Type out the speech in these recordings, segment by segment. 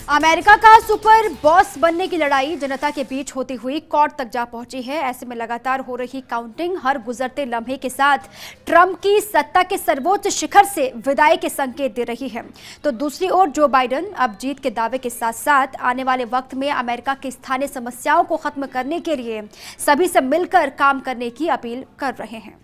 America का super boss बनने की लड़ाई जनता के बीच होती हुई कोर्ट तक जा पहुंची है। ऐसे में लगातार हो रही काउंटिंग हर गुजरते लम्हे के साथ ट्रंप की सत्ता के सर्वोच्च शिखर से विदाई के संकेत दे रही है। तो दूसरी ओर जो बाइडेन अब जीत के दावे के साथ साथ आने वाले वक्त में अमेरिका की स्थानीय समस्याओं को खत्म करने के लिए सभी से मिलकर काम करने की अपील कर रहे हैं।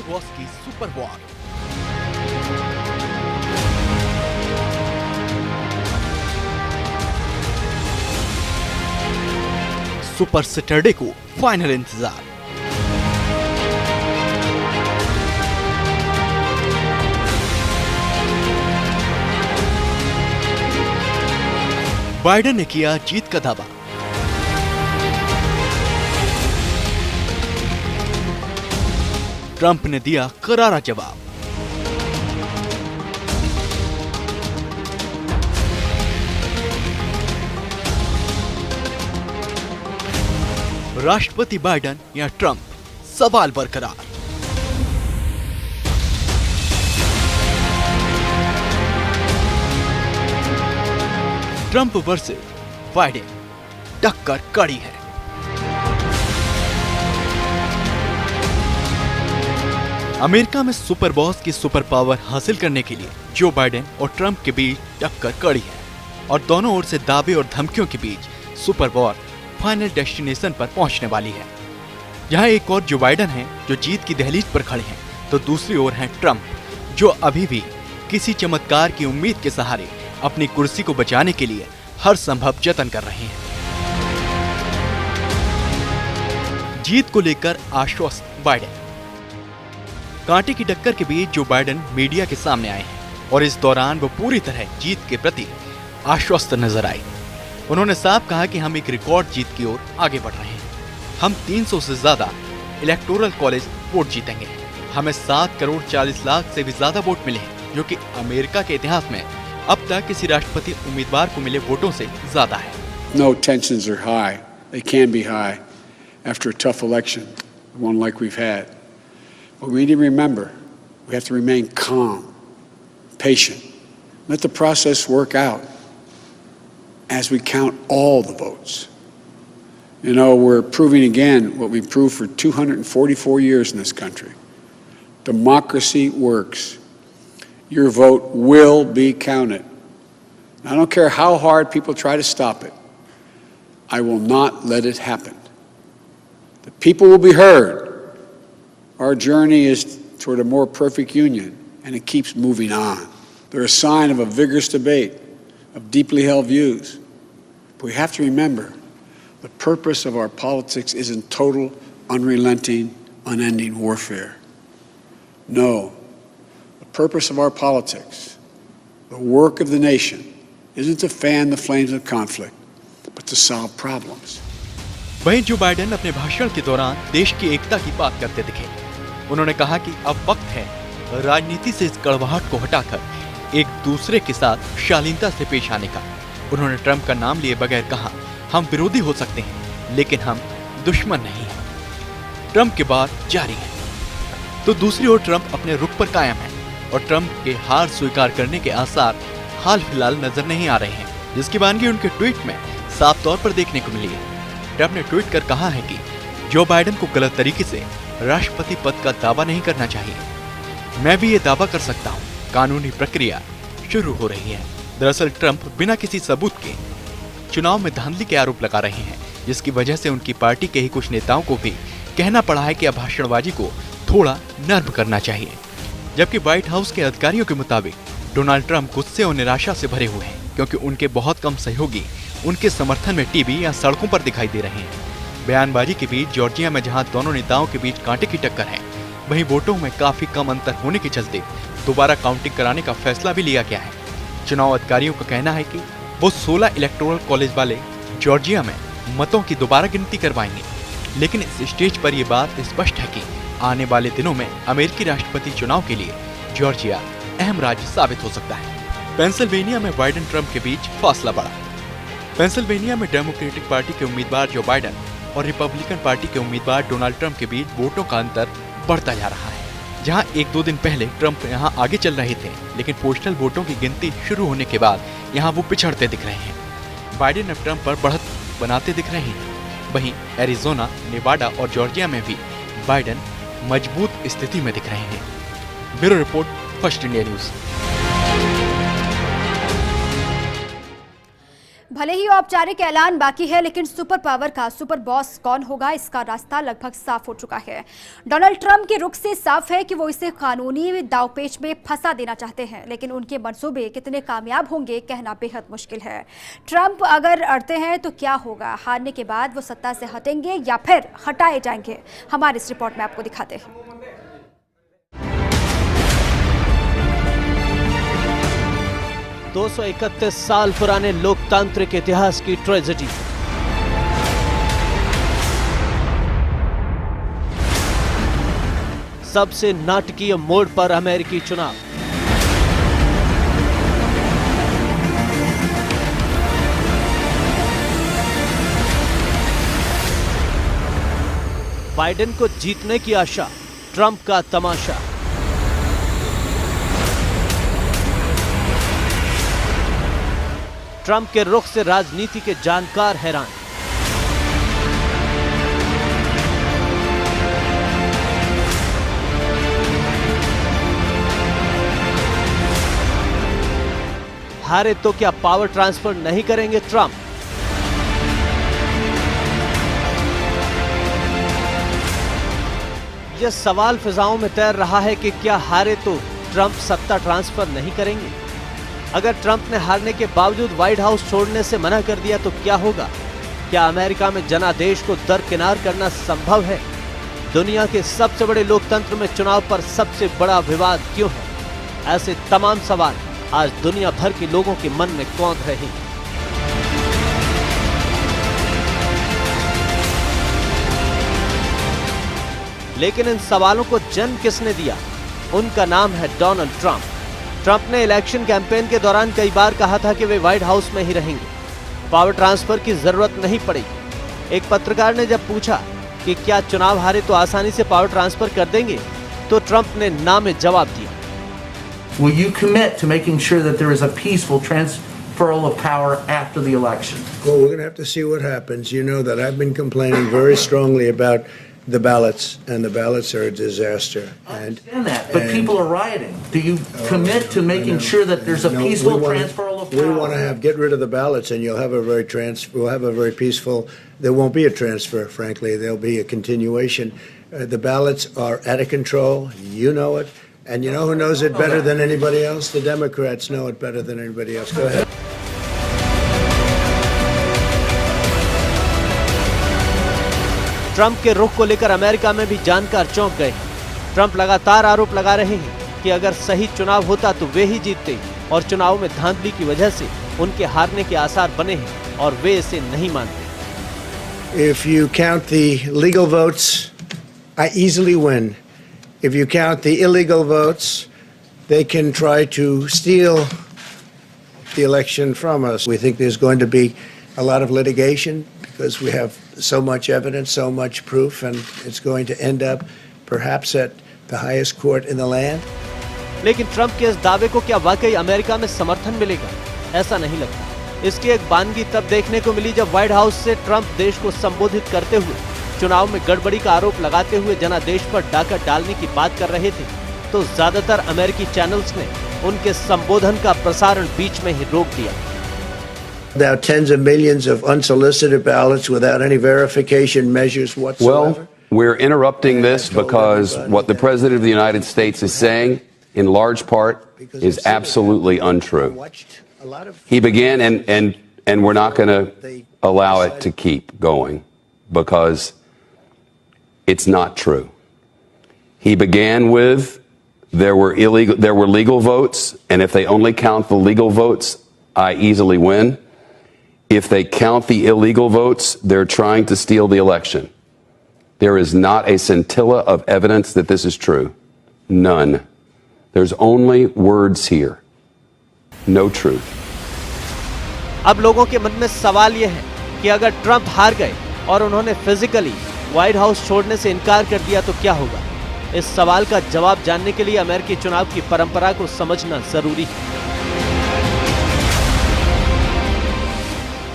बॉस की सुपर वॉर। सुपर सैटरडे को फाइनल इंतजार। बाइडेन ने किया जीत का दावा। ट्रंप ने दिया करारा जवाब। राष्ट्रपति बाइडेन या ट्रंप, सवाल बरकरार। ट्रंप वर्सेस बाइडेन, टक्कर कड़ी है। अमेरिका में सुपर बॉस की सुपर पावर हासिल करने के लिए जो बाइडेन और ट्रंप के बीच टक्कर कड़ी है और दोनों ओर से दावे और धमकियों के बीच सुपर वॉर फाइनल डेस्टिनेशन पर पहुंचने वाली है। यहाँ एक और जो बाइडेन है जो जीत की दहलीज पर खड़े हैं, तो दूसरी ओर है ट्रंप जो अभी भी किसी चमत्कार की उम्मीद के सहारे अपनी कुर्सी को बचाने के लिए हर संभव जतन कर रहे हैं। जीत को लेकर आश्वस्त बाइडेन। कांटे की टक्कर के बीच जो बाइडेन मीडिया के सामने आए हैं और इस दौरान वो पूरी तरह जीत के प्रति आश्वस्त नजर आए। उन्होंने साफ कहा कि हम एक रिकॉर्ड जीत की ओर आगे बढ़ रहे हैं। हम 300 से ज्यादा इलेक्टोरल कॉलेज वोट जीतेंगे। हमें 7 करोड़ 40 लाख से भी ज्यादा वोट मिले हैं, जो कि अमेरिका के इतिहास में अब तक किसी राष्ट्रपति उम्मीदवार को मिले वोटों से ज्यादा है। No, tensions are high. They can be high after a tough election, one like we've had. But we need to remember, we have to remain calm, patient. Let the process work out as we count all the votes. You know, we're proving again what we've proved for 244 years in this country. Democracy works. Your vote will be counted. I don't care how hard people try to stop it. I will not let it happen. The people will be heard. Our journey is toward a more perfect union, and it keeps moving on. They're a sign of a vigorous debate, of deeply held views. But we have to remember, the purpose of our politics isn't total, unrelenting, unending warfare. No, the purpose of our politics, the work of the nation, isn't to fan the flames of conflict, but to solve problems. वहीं Joe Biden अपने भाषण के दौरान देश की एकता की बात करते दिखे। उन्होंने कहा कि अब वक्त है राजनीति से इस कड़वाहट को हटाकर एक दूसरे के साथ शालीनता से पेश आने का। उन्होंने ट्रंप का नाम लिए बगैर कहा, हम विरोधी हो सकते हैं लेकिन हम दुश्मन नहीं हैं। ट्रंप के बाद जारी है। तो दूसरी ओर ट्रंप अपने रुख पर कायम है और ट्रंप के हार स्वीकार करने के आसार हाल फिलहाल नजर नहीं आ रहे हैं, जिसकी वानगी उनके ट्वीट में साफ तौर पर देखने को मिली है। ट्रंप ने ट्वीट कर कहा है कि जो बाइडेन को गलत तरीके से राष्ट्रपति पद का दावा नहीं करना चाहिए। मैं भी ये दावा कर सकता हूँ, कानूनी प्रक्रिया शुरू हो रही है। दरअसल ट्रंप बिना किसी सबूत के चुनाव में धांधली के आरोप लगा रहे हैं, जिसकी वजह से उनकी पार्टी के ही कुछ नेताओं को भी कहना पड़ा है कि अब भाषणबाजी को थोड़ा नर्म करना चाहिए। जबकि व्हाइट हाउस के अधिकारियों के मुताबिक डोनाल्ड ट्रंप गुस्से और निराशा से भरे हुए हैं, क्योंकि उनके बहुत कम सहयोगी उनके समर्थन में टीवी या सड़कों पर दिखाई दे रहे हैं। बयानबाजी के बीच जॉर्जिया में जहां दोनों नेताओं के बीच कांटे की टक्कर है, वहीं वोटों में काफी कम अंतर होने के चलते दोबारा काउंटिंग कराने का फैसला भी लिया गया है। चुनाव अधिकारियों का कहना है कि वो 16 इलेक्टोरल कॉलेज वाले जॉर्जिया में मतों की दोबारा गिनती करवाएंगे, लेकिन इस स्टेज पर यह बात स्पष्ट है कि आने वाले दिनों में अमेरिकी राष्ट्रपति चुनाव के लिए जॉर्जिया अहम राज्य साबित हो सकता है। पेंसिल्वेनिया में बाइडेन ट्रंप के बीच फासला बढ़ा। पेंसिल्वेनिया में डेमोक्रेटिक पार्टी के उम्मीदवार जो बाइडेन और रिपब्लिकन पार्टी के उम्मीदवार डोनाल्ड ट्रंप के बीच वोटों का अंतर बढ़ता जा रहा है। जहां एक दो दिन पहले ट्रंप यहां आगे चल रहे थे, लेकिन पोस्टल वोटों की गिनती शुरू होने के बाद यहां वो पिछड़ते दिख रहे हैं। बाइडेन अब ट्रंप पर बढ़त बनाते दिख रहे हैं। वहीं एरिजोना, नेवाडा और जॉर्जिया में भी बाइडेन मजबूत स्थिति में दिख रहे हैं। Bureau report, first India news. भले ही औपचारिक ऐलान बाकी है, लेकिन सुपर पावर का सुपर बॉस कौन होगा, इसका रास्ता लगभग साफ हो चुका है। डोनाल्ड ट्रंप के रुख से साफ है कि वो इसे कानूनी दांवपेच में फंसा देना चाहते हैं, लेकिन उनके मंसूबे कितने कामयाब होंगे कहना बेहद मुश्किल है। ट्रंप अगर अड़ते हैं तो क्या होगा? हारने के बाद वो सत्ता से हटेंगे या फिर हटाए जाएंगे? हमारी इस रिपोर्ट में आपको दिखाते हैं। 231 साल पुराने लोकतांत्रिक इतिहास की ट्रेजेडी। सबसे नाटकीय मोड़ पर अमेरिकी चुनाव। बाइडेन को जीतने की आशा, ट्रंप का तमाशा। ट्रंप के रुख से राजनीति के जानकार हैरान। हारे तो क्या पावर ट्रांसफर नहीं करेंगे ट्रंप? यह सवाल फिजाओं में तैर रहा है कि क्या हारे तो ट्रंप सत्ता ट्रांसफर नहीं करेंगे? अगर ट्रंप ने हारने के बावजूद व्हाइट हाउस छोड़ने से मना कर दिया तो क्या होगा? क्या अमेरिका में जनादेश को दरकिनार करना संभव है? दुनिया के सबसे बड़े लोकतंत्र में चुनाव पर सबसे बड़ा विवाद क्यों है? ऐसे तमाम सवाल आज दुनिया भर के लोगों के मन में कौंध रहे हैं। लेकिन इन सवालों को जन्म किसने दिया? उनका नाम है डोनाल्ड ट्रंप। ट्रंप ने इलेक्शन कैंपेन के दौरान कई बार कहा था कि वे व्हाइट हाउस में ही रहेंगे, पावर ट्रांसफर की जरूरत नहीं पड़ेगी। एक पत्रकार ने जब पूछा कि क्या चुनाव हारे तो आसानी से पावर ट्रांसफर कर देंगे, तो ट्रंप ने ना में जवाब दिया। Will you commit to making sure that there is a peaceful transferal of power after the election? Well, we're going to have to see what happens. You know that I've been complaining very strongly about the ballots, and the ballots are a disaster. I understand that, but people are rioting. Do you commit to making sure that there's a peaceful transferal of power? We want to get rid of the ballots, and you'll have we'll have a very peaceful. There won't be a transfer, frankly. There'll be a continuation. The ballots are out of control. You know it, and you know who knows it better than anybody else? The Democrats know it better than anybody else. Go ahead. Trump के रुख को लेकर America में भी जानकार चौंक गए हैं। ट्रंप लगातार आरोप लगा रहे हैं कि अगर सही चुनाव होता तो वे ही जीतते, और चुनाव में धांधली की वजह से उनके हारने के आसार बने हैं और वे इसे नहीं मानते। If you count the legal votes, I easily win. If you count the illegal votes, they can try to steal the election from us. We think there's going to be a lot of litigation because we have so much evidence, so much proof, and it's going to end up perhaps at the highest court in the land. लेकिन Trump के इस दावे को क्या वाकई America में समर्थन मिलेगा? ऐसा नहीं लगता। इसकी एक बानगी तब देखने को मिली जब व्हाइट हाउस से ट्रंप देश को संबोधित करते हुए चुनाव में गड़बड़ी का आरोप लगाते हुए जनादेश पर डाका डालने की बात कर रहे थे, तो ज्यादातर अमेरिकी चैनल्स ने उनके संबोधन का प्रसारण बीच में ही रोक दिया। Without tens of millions of unsolicited ballots, without any verification measures whatsoever. Well, we're interrupting this because what the President of the United States is saying, in large part, is absolutely untrue. He began, and we're not going to allow it to keep going because it's not true. He began with there were legal votes, and if they only count the legal votes, I easily win. If they count the illegal votes, they're trying to steal the election. There is not a scintilla of evidence that this is true. None. There's only words here. No truth. अब लोगों के मन में सवाल यह है कि अगर ट्रंप हार गए और उन्होंने फिजिकली व्हाइट हाउस छोड़ने से इनकार कर दिया तो क्या होगा? इस सवाल का जवाब जानने के लिए अमेरिकी चुनाव की परंपरा को समझना जरूरी है।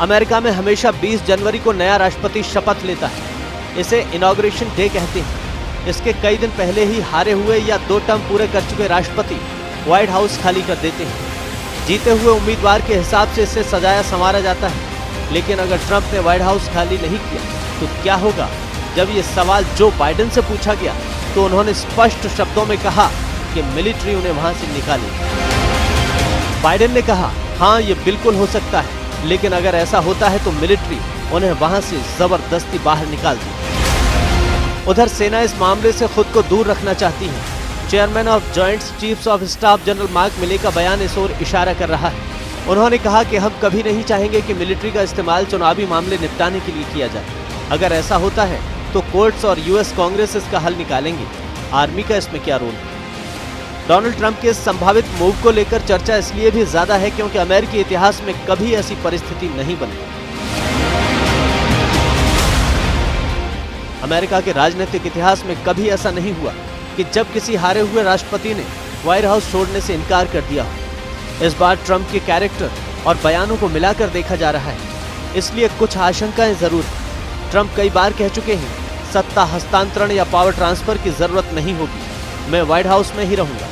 अमेरिका में हमेशा 20 जनवरी को नया राष्ट्रपति शपथ लेता है। इसे इनॉग्रेशन डे कहते हैं। इसके कई दिन पहले ही हारे हुए या 2 टर्म पूरे कर चुके राष्ट्रपति व्हाइट हाउस खाली कर देते हैं। जीते हुए उम्मीदवार के हिसाब से इसे सजाया संवारा जाता है। लेकिन अगर ट्रंप ने व्हाइट हाउस खाली नहीं किया तो क्या होगा? जब ये सवाल जो बाइडेन से पूछा गया तो उन्होंने स्पष्ट शब्दों में कहा कि मिलिट्री उन्हें वहां से निकाले। बाइडेन ने कहा, हाँ ये बिल्कुल हो सकता है, लेकिन अगर ऐसा होता है तो मिलिट्री उन्हें वहां से जबरदस्ती बाहर निकाल दी। उधर सेना इस मामले से खुद को दूर रखना चाहती है। Chairman of joint chiefs of staff general mark मिले का बयान इस ओर इशारा कर रहा है। उन्होंने कहा कि हम कभी नहीं चाहेंगे कि मिलिट्री का इस्तेमाल चुनावी मामले निपटाने के लिए किया जाए। अगर ऐसा होता है तो कोर्ट्स और यूएस कांग्रेस इसका हल निकालेंगे। आर्मी का इसमें क्या रोल है? डोनाल्ड ट्रंप के संभावित मूव को लेकर चर्चा इसलिए भी ज्यादा है क्योंकि अमेरिकी इतिहास में कभी ऐसी परिस्थिति नहीं बनी। अमेरिका के राजनीतिक इतिहास में कभी ऐसा नहीं हुआ कि जब किसी हारे हुए राष्ट्रपति ने व्हाइट हाउस छोड़ने से इनकार कर दिया हो। इस बार ट्रंप के कैरेक्टर और बयानों को मिलाकर देखा जा रहा है, इसलिए कुछ आशंकाएं जरूर हैं। ट्रंप कई बार कह चुके हैं, सत्ता हस्तांतरण या पावर ट्रांसफर की जरूरत नहीं होगी, मैं व्हाइट हाउस में ही रहूंगा।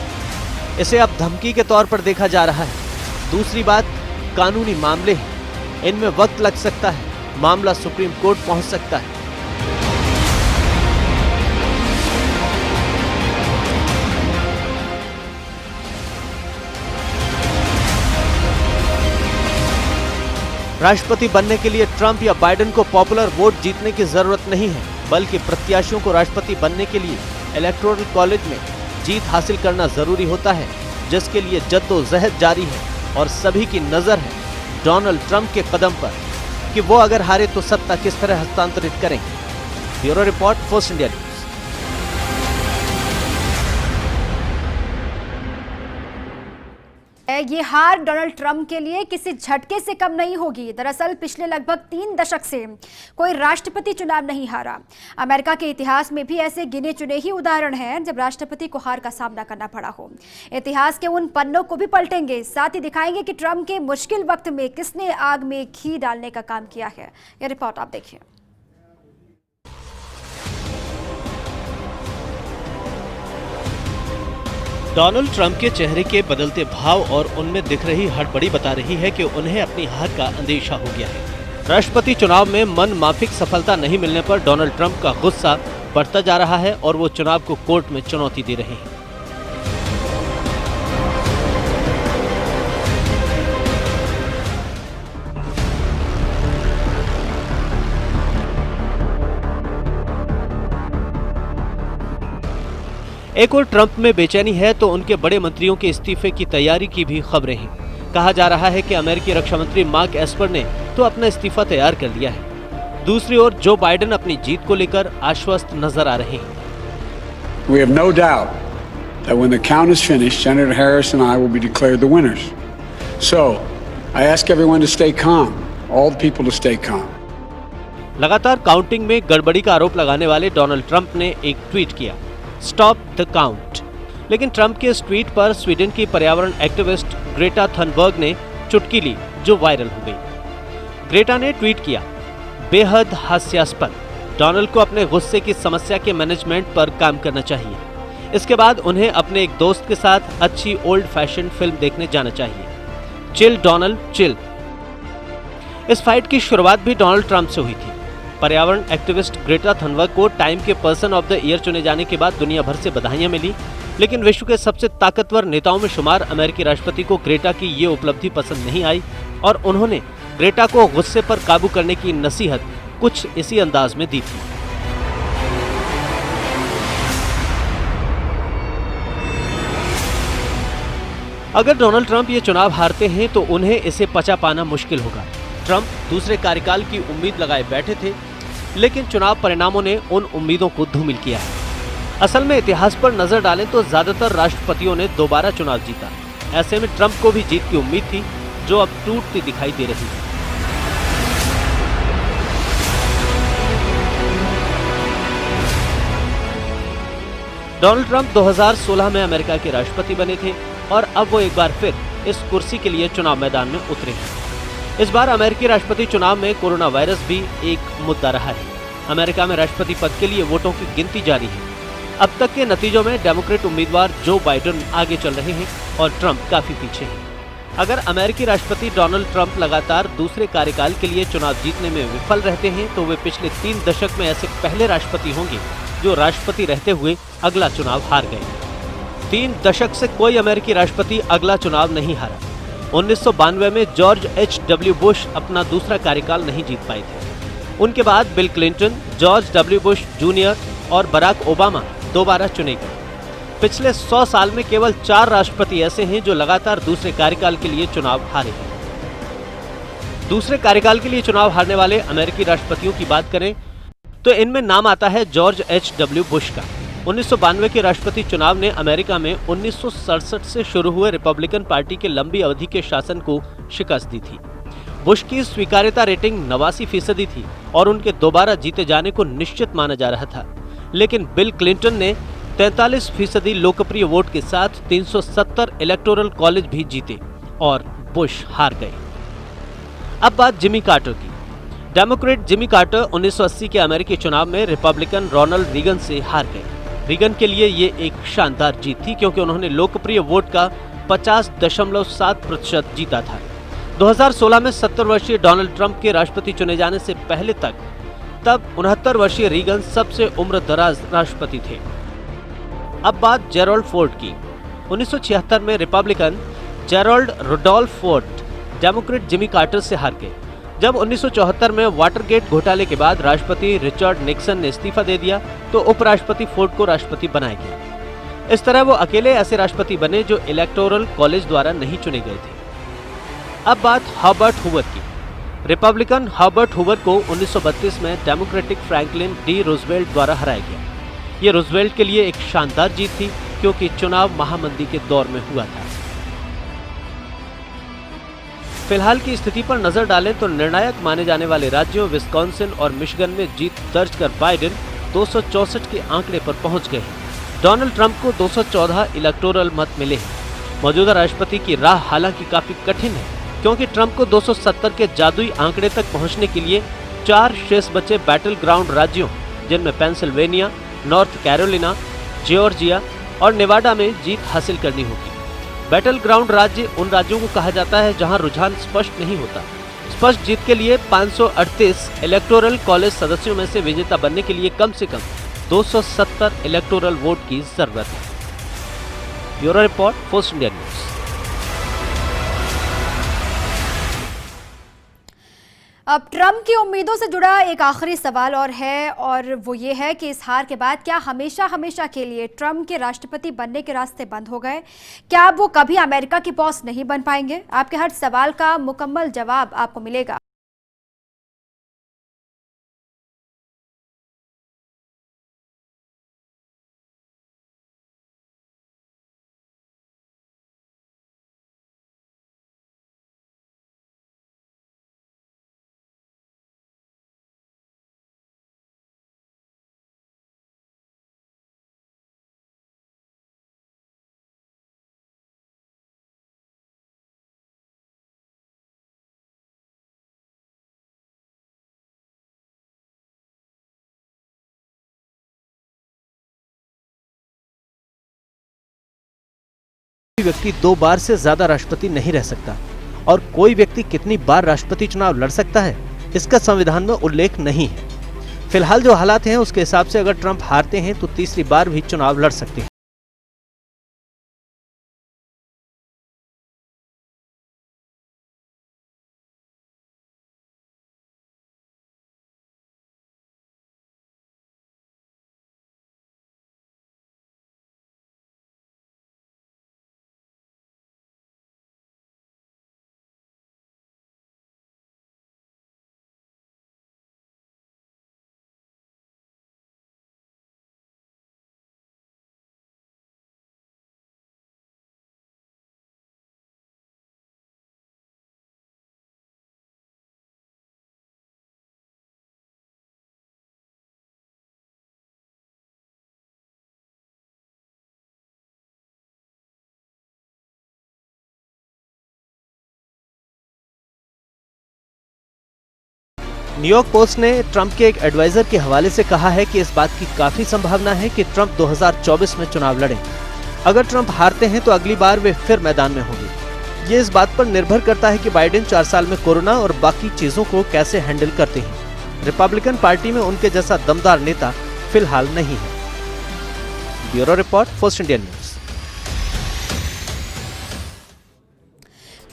इसे अब धमकी के तौर पर देखा जा रहा है। दूसरी बात, कानूनी मामले हैं, इनमें वक्त लग सकता है, मामला सुप्रीम कोर्ट पहुंच सकता है। राष्ट्रपति बनने के लिए ट्रंप या बाइडेन को पॉपुलर वोट जीतने की जरूरत नहीं है, बल्कि प्रत्याशियों को राष्ट्रपति बनने के लिए इलेक्टोरल कॉलेज में जीत हासिल करना जरूरी होता है, जिसके लिए जद्दोजहद जारी है और सभी की नजर है डोनाल्ड ट्रंप के कदम पर कि वो अगर हारे तो सत्ता किस तरह हस्तांतरित करेंगे। Bureau report, first India news. ये हार डोनाल्ड ट्रंप के लिए किसी झटके से कम नहीं होगी। दरअसल पिछले लगभग 3 दशक से कोई राष्ट्रपति चुनाव नहीं हारा। अमेरिका के इतिहास में भी ऐसे गिने चुने ही उदाहरण हैं जब राष्ट्रपति को हार का सामना करना पड़ा हो। इतिहास के उन पन्नों को भी पलटेंगे, साथ ही दिखाएंगे कि ट्रंप के मुश्किल वक्त में किसने आग में घी डालने का काम किया है। यह रिपोर्ट आप देखिए। डोनाल्ड ट्रंप के चेहरे के बदलते भाव और उनमें दिख रही हड़बड़ी बता रही है कि उन्हें अपनी हार का अंदेशा हो गया है। राष्ट्रपति चुनाव में मन माफिक सफलता नहीं मिलने पर डोनाल्ड ट्रंप का गुस्सा बढ़ता जा रहा है और वो चुनाव को कोर्ट में चुनौती दे रहे हैं। एक और ट्रंप में बेचैनी है तो उनके बड़े मंत्रियों के इस्तीफे की तैयारी की भी खबरें हैं। कहा जा रहा है कि अमेरिकी रक्षा मंत्री मार्क एस्पर ने तो अपना इस्तीफा तैयार कर लिया है। दूसरी ओर जो बाइडेन अपनी जीत को लेकर आश्वस्त नजर आ रहे हैं। We have no doubt that when the count is finished, Senator Harris and I will be declared the winners. So, I ask everyone to stay calm, all the people to stay calm. लगातार counting में गड़बड़ी का आरोप लगाने वाले Donald Trump ने एक tweet किया, स्टॉप द काउंट। लेकिन ट्रंप के इस ट्वीट पर स्वीडन की पर्यावरण एक्टिविस्ट ग्रेटा थनबर्ग ने चुटकी ली, जो वायरल हो गई। ग्रेटा ने ट्वीट किया, बेहद हास्यास्पद, डोनाल्ड को अपने गुस्से की समस्या के मैनेजमेंट पर काम करना चाहिए। इसके बाद उन्हें अपने एक दोस्त के साथ अच्छी ओल्ड फैशन फिल्म देखने जाना चाहिए। Chill Donald, chill. इस फाइट की शुरुआत भी डोनाल्ड ट्रंप से हुई थी। पर्यावरण एक्टिविस्ट ग्रेटा थनबर्ग को टाइम के पर्सन ऑफ द ईयर चुने जाने के बाद दुनिया भर से बधाइयां मिली, लेकिन विश्व के सबसे ताकतवर नेताओं में शुमार अमेरिकी राष्ट्रपति को ग्रेटा की ये उपलब्धि पसंद नहीं आई और उन्होंने ग्रेटा को गुस्से पर काबू करने की नसीहत कुछ इसी अंदाज में दी थी। अगर डोनाल्ड ट्रंप ये चुनाव हारते हैं तो उन्हें इसे पचा पाना मुश्किल होगा। ट्रंप दूसरे कार्यकाल की उम्मीद लगाए बैठे थे, लेकिन चुनाव परिणामों ने उन उम्मीदों को धूमिल किया है। असल में इतिहास पर नजर डालें तो ज्यादातर राष्ट्रपतियों ने दोबारा चुनाव जीता। ऐसे में ट्रंप को भी जीत की उम्मीद थी, जो अब टूटती दिखाई दे रही है। डोनाल्ड ट्रंप 2016 में अमेरिका के राष्ट्रपति बने थे और अब वो एक बार फिर इस कुर्सी के लिए चुनाव मैदान में उतरे हैं। इस बार अमेरिकी राष्ट्रपति चुनाव में कोरोना वायरस भी एक मुद्दा रहा है। अमेरिका में राष्ट्रपति पद के लिए वोटों की गिनती जारी है। अब तक के नतीजों में डेमोक्रेट उम्मीदवार जो बाइडेन आगे चल रहे हैं और ट्रंप काफी पीछे हैं। अगर अमेरिकी राष्ट्रपति डोनाल्ड ट्रंप लगातार दूसरे कार्यकाल के लिए चुनाव जीतने में विफल रहते हैं तो वे पिछले 3 दशक में ऐसे पहले राष्ट्रपति होंगे जो राष्ट्रपति रहते हुए अगला चुनाव हार गए। 3 दशक से कोई अमेरिकी राष्ट्रपति अगला चुनाव नहीं हारा। 1992 में जॉर्ज H.W. बुश अपना दूसरा कार्यकाल नहीं जीत पाए थे। उनके बाद bill Clinton, George W. Bush junior और बराक ओबामा दोबारा चुने गए। पिछले 100 साल में केवल 4 राष्ट्रपति ऐसे हैं जो लगातार दूसरे कार्यकाल के लिए चुनाव हारे हैं। दूसरे कार्यकाल के लिए चुनाव हारने वाले अमेरिकी राष्ट्रपतियों की बात करें तो इनमें नाम आता है जॉर्ज H.W. बुश का। 1992 के राष्ट्रपति चुनाव ने अमेरिका में 1967 से शुरू हुए रिपब्लिकन पार्टी के लंबी अवधि के शासन को शिकस्त दी थी। बुश की स्वीकार्यता रेटिंग 89% थी और उनके दोबारा जीते जाने को निश्चित माना जा रहा था। लेकिन बिल क्लिंटन ने 43% लोकप्रिय वोट के साथ 370 इलेक्टोरल कॉलेज भी जीते और बुश हार गए। अब बात जिमी कार्टर की। डेमोक्रेट जिमी कार्टर 1980 के अमेरिकी चुनाव में रिपब्लिकन रोनाल्ड रीगन से हार गए। रीगन के लिए ये एक शानदार जीत थी क्योंकि उन्होंने लोकप्रिय वोट का 50.7% जीता था। 2016 में 70 वर्षीय डोनाल्ड ट्रंप के राष्ट्रपति चुने जाने से पहले तब 69 वर्षीय रीगन सबसे उम्रदराज राष्ट्रपति थे। अब बात जेरोल्ड फोर्ड की। 1976 में Republican Gerald Rudolph Ford Democrat Jimmy Carter से हार गए। जब 1974 में वाटरगेट घोटाले के बाद राष्ट्रपति रिचर्ड निक्सन ने इस्तीफा दे दिया तो उपराष्ट्रपति फोर्ड को राष्ट्रपति बनाया गया। इस तरह वो अकेले ऐसे राष्ट्रपति बने जो इलेक्टोरल कॉलेज द्वारा नहीं चुने गए थे। अब बात हर्बर्ट हूवर की। रिपब्लिकन हर्बर्ट हूवर को 1932 में डेमोक्रेटिक फ्रैंकलिन डी रूजवेल्ट द्वारा हराया गया। ये रूजवेल्ट के लिए एक शानदार जीत थी क्योंकि चुनाव महामंदी के दौर में हुआ था। फिलहाल की स्थिति पर नजर डालें तो निर्णायक माने जाने वाले राज्यों विस्कॉन्सिन और मिशिगन में जीत दर्ज कर बाइडेन 264 के आंकड़े पर पहुंच गए हैं। डोनाल्ड ट्रंप को 214 इलेक्टोरल मत मिले हैं। मौजूदा राष्ट्रपति की राह हालांकि काफी कठिन है क्योंकि ट्रंप को 270 के जादुई आंकड़े तक पहुंचने के लिए 4 शेष बचे बैटल ग्राउंड राज्यों जिनमें पेंसिल्वेनिया, नॉर्थ कैरोलिना, जॉर्जिया और नेवाडा में जीत हासिल करनी होगी। बैटल ग्राउंड राज्य उन राज्यों को कहा जाता है जहां रुझान स्पष्ट नहीं होता। स्पष्ट जीत के लिए 538 इलेक्टोरल कॉलेज सदस्यों में से विजेता बनने के लिए कम से कम 270 इलेक्टोरल वोट की जरूरत है। Bureau report, first India news. अब ट्रंप की उम्मीदों से जुड़ा एक आखिरी सवाल और है, और वो ये है कि इस हार के बाद क्या हमेशा हमेशा के लिए ट्रंप के राष्ट्रपति बनने के रास्ते बंद हो गए? क्या अब वो कभी अमेरिका के बॉस नहीं बन पाएंगे? आपके हर सवाल का मुकम्मल जवाब आपको मिलेगा व्यक्ति 2 बार से ज्यादा राष्ट्रपति नहीं रह सकता और कोई व्यक्ति कितनी बार राष्ट्रपति चुनाव लड़ सकता है इसका संविधान में उल्लेख नहीं है। फिलहाल जो हालात हैं उसके हिसाब से अगर ट्रंप हारते हैं तो तीसरी बार भी चुनाव लड़ सकते हैं। न्यूयॉर्क पोस्ट ने ट्रंप के एक एडवाइजर के हवाले से कहा है कि इस बात की काफी संभावना है कि ट्रंप 2024 में चुनाव लड़ें। अगर ट्रंप हारते हैं तो अगली बार वे फिर मैदान में होंगे। ये इस बात पर निर्भर करता है कि बाइडेन 4 साल में कोरोना और बाकी चीजों को कैसे हैंडल करते हैं। रिपब्लिकन पार्टी में उनके जैसा दमदार नेता फिलहाल नहीं है। Bureau report, first Indian news.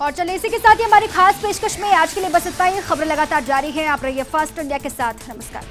और चलिए इसी के साथ ही हमारी खास पेशकश में आज के लिए बस इतना ही। खबरें लगातार जारी हैं। आप रहिए फास्ट इंडिया के साथ। नमस्कार।